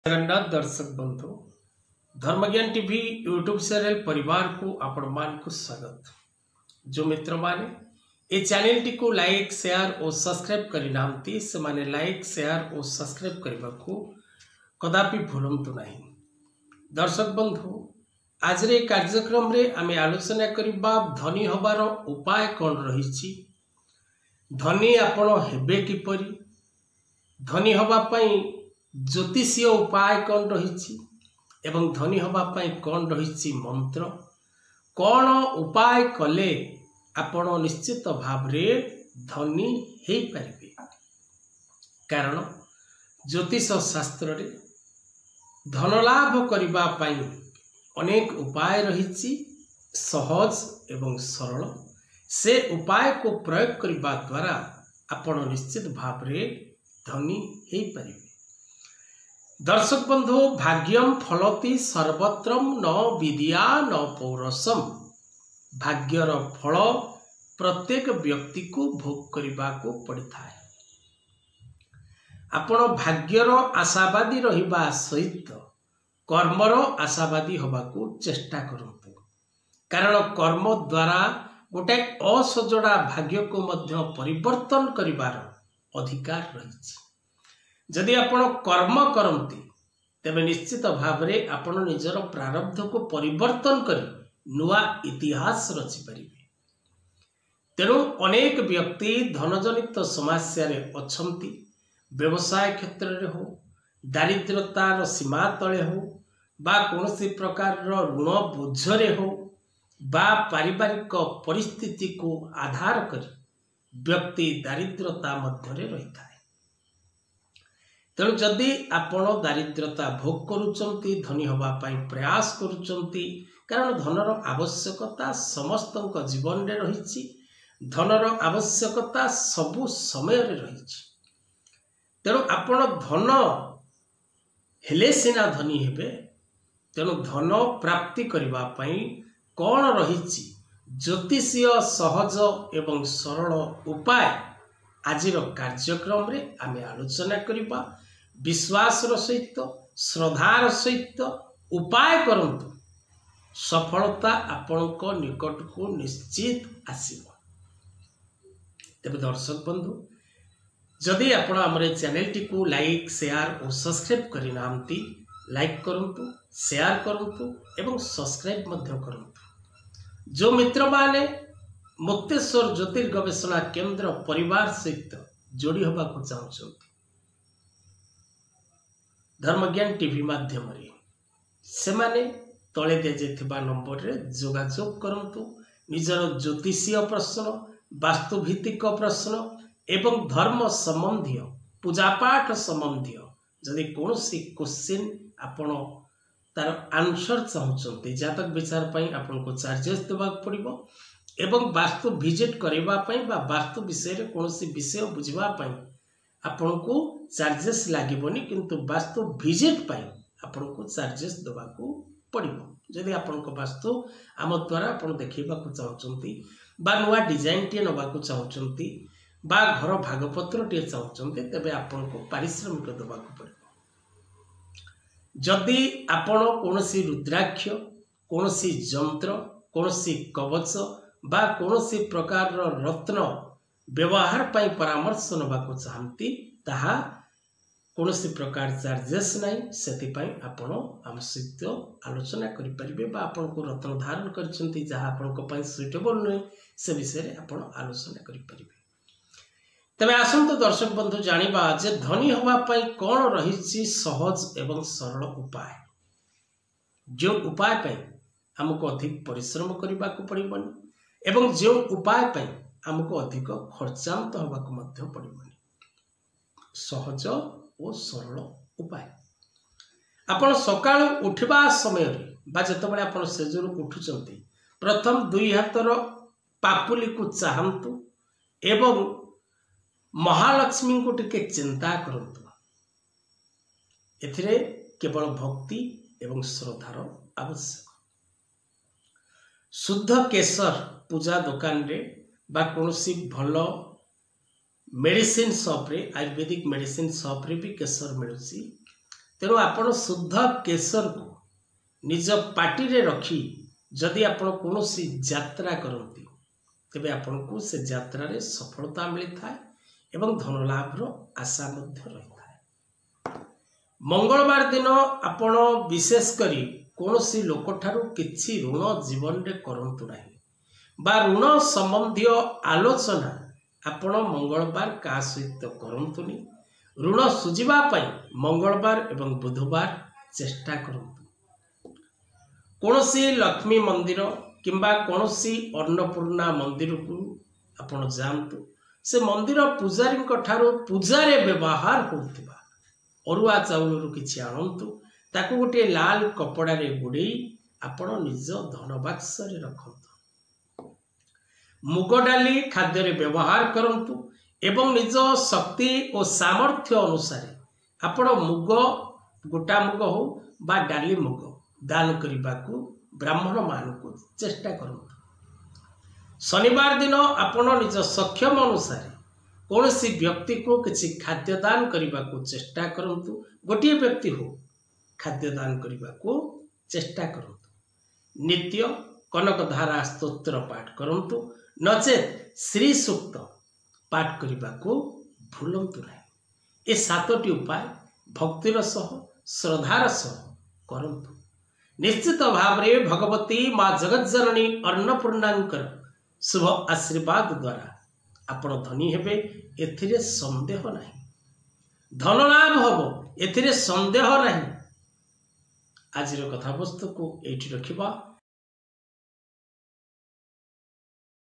जगन्नाथ दर्शक बंधु धर्मज्ञान TV YouTube channel परिवार को आपण मान को स्वागत। जो मित्र माने ए चैनल टी को लाइक शेयर और सब्सक्राइब करि नांती से माने लाइक शेयर और सब्सक्राइब करबा को कदापि भूलंतु नहीं। दर्शक बंधु आज रे कार्यक्रम रे आमे आलोचना करिबा धनी होबार उपाय कोन रहिछि, धनी आपण हेबे किपरि, धनी होबा पई ज्योतिषीय उपाय कौन रही एवं धनी हवा पाई कौन रही मंत्र कौन उपाय कले आपण निश्चित भाव रे धनी हे पारिबे। कारण ज्योतिष शास्त्र रे धन लाभ करिबा पाई अनेक उपाय रही सहज एवं सरल। से उपाय को प्रयोग करिबा द्वारा आपण निश्चित भाव रे धनी हे पारिबे। दर्शक बंधु भाग्यम फलति सर्वत्रम न विद्या न पौरसम। भाग्यर फल प्रत्येक व्यक्ति को भोग करने को पड़ी था। आपण भाग्यर आशावादी रहिबा सहित कर्मर आशावादी होबाकू चेष्टा करंतु। कारण कर्म द्वारा गोटे असजड़ा भाग्य को मध्य परिवर्तन करिवार अधिकार रही। जदि आपण कर्म करती तेबे निश्चित भाव रे आपण निजर प्रारब्ध को परिवर्तन करी नुआ इतिहास रचि परिबे। तेणु अनेक व्यक्ति धनजनित समस्या रे अछंती। व्यवसाय क्षेत्र रे हो, दारिद्रतार सीमा तले हो, बा कोनोसी प्रकार ऋण बोझरे हो, बा पारिवारिक परिस्थिति को आधार करी व्यक्ति दारिद्रता मध्यरे रहिता। तेणु जदि आपण दारिद्रता भोग करुचंती, धनी हवा पाई प्रयास करुचंती, कारण धनर आवश्यकता समस्त जीवन रे रही। धनर आवश्यकता सबु समय रे रही। तेणु आपण धन हेले सिना धनी हेबे। तेणु धन प्राप्ति करिबा पाई कौन रही ज्योतिषीय सहज एवं सरल उपाय आजिर कार्यक्रम रे आमे आलोचना करिबा। विश्वास सहित श्रद्धार सहित उपाय करंतु, सफलता आपणक निकट को निश्चित आसीबो। तेबे दर्शक बंधु जदि आपण हमरे चैनल टी को लाइक शेयर और सब्सक्राइब करि नांती लाइक करंतु, शेयर करंतु एवं सब्सक्राइब मध्य करंतु। जो मित्र माने मुक्तेश्वर ज्योतिर्गवेषणा केंद्र परिवार सहित जोड़ी होबा को चाहछंती, धर्मज्ञान टीवी माध्यम रे से माने तले दे जेथिबा नंबर रे जोगाजोग करंतु। निजर ज्योतिषीय प्रश्न, वास्तुभित्तिक प्रश्न एवं धर्म संबंधी पूजापाठ संबंधी जदि कोनोसी क्वेश्चन आपण तार आंसर चाहछंती, जातक विचार पई आपण को चार्जेस देबा पड़िबो एवं वास्तु विजिट करबा पई बा वास्तु विषय रे कोनोसी विषय बुझबा पई आपण को चार्जेस लागिबोनी, किंतु वास्तु विजिट पाई आपण को चार्जेस देबा को पड़िबो। जदि आपण को वास्तु आम द्वारा आपण देखैबा को चाहछंती बा नुआ डिजाइन टे नबा को चाहछंती बा घर भागपत्र टे चाहछंती, तेबे आपण को पारिश्रमिक देबा को पड़िबो। जदि आपण कोनोसी रुद्राक्ष, कोनोसी यंत्र, कोनोसी कवच बा कोनोसी प्रकार रत्न व्यवहार पाई परामर्श नबा को चाहती, ताहा कोनोसी प्रकार चार्जेस नहीं। सेति पाई आपण आम सहित आलोचना करि परिबे बा आपण को रत्न धारण करछंती जहा आपण को पाई सुइटेबल नै से विषय रे आपण आलोचना करि परिबे। तबे आसंत दर्शक बंधु जानिबा जे धनी होबा पाई कोन रहिछि सहज एवं सरल उपाय। जो उपाय पाई हमको अधिक परिश्रम करबा को पड़िबनी एवं जो उपाय पाई हमको अधिक खर्चांत होबा को मध्य पड़िबनी। सहज और सरल उपाय आपण सकाळ उठिबा समय रे बा जतबळे आपण सेजरू उठुचंती प्रथम दुई हातर पापुली को चाहंतु एवं महालक्ष्मी को टिके चिंता करंतु। एथिरे केवल भक्ति एवं श्रद्धार आवश्यक। शुद्ध केसर पूजा दुकान रे बा कोनोसी भलो मेडिसिन शॉप रे, आयुर्वेदिक मेडिसिन शॉप रे भी केसर मिलुची। तेणु आपण शुद्ध केसर को निज पार्टी रे रखी जदि आपण कौनसी यात्रा करती तेबे आपण को से यात्रा रे सफलता मिलता है एवं धन लाभर आशा मध्य रही है। मंगलवार दिन आपण विशेष करी कौनसी लोक ठारू किछि ऋण जीवन रे करंतु नाही बा ऋण संबंधी आलोचना आपण मंगलवार का सहित करंतुनी। ऋण सुझिबा पई मंगलवार एवं बुधवार चेष्टा करंतु। कौनसी लक्ष्मी मंदिर किंबा कौनसी अन्नपूर्णा मंदिर को आपण जानतु। से मंदिर पूजारी ठारू पूजारे व्यवहार होउथिबा अरुआ चाउल किछि आणंतु। ताकू गोटे लाल कपड़ा रे गुड़े आपण निज धन बाक्स रे रखंतु। मुग डाली खाद्य रे व्यवहार करंतु एवं निज शक्ति और सामर्थ्य अनुसार आपण मुग गोटा मुग हो बा डाली मुग दान करने को ब्राह्मण मान को चेष्टा करंतु। शनिवार दिन आपण निज सक्षम अनुसार कौनसी व्यक्ति को किसी खाद्य दान करने को चेष्टा करंतु। गोटे व्यक्ति हो खाद्य दान करने को चेष्टा करंतु। नित्य कनकधारा स्तोत्र पाठ करंतु नचेत श्री सूक्त पाठ करने को भूलंतु नहीं। ए 7टी उपाय भक्तिर सह श्रद्धार सह करंतु। निश्चित भाव रे भगवती माँ जगज्जननी अन्नपूर्णांकर शुभ आशीर्वाद द्वारा आपण धनी हेबे एथिरे संदेह नहीं। धन लाभ हबो एथिरे संदेह नहीं। आज कथा वस्तु को एठी रखिबा।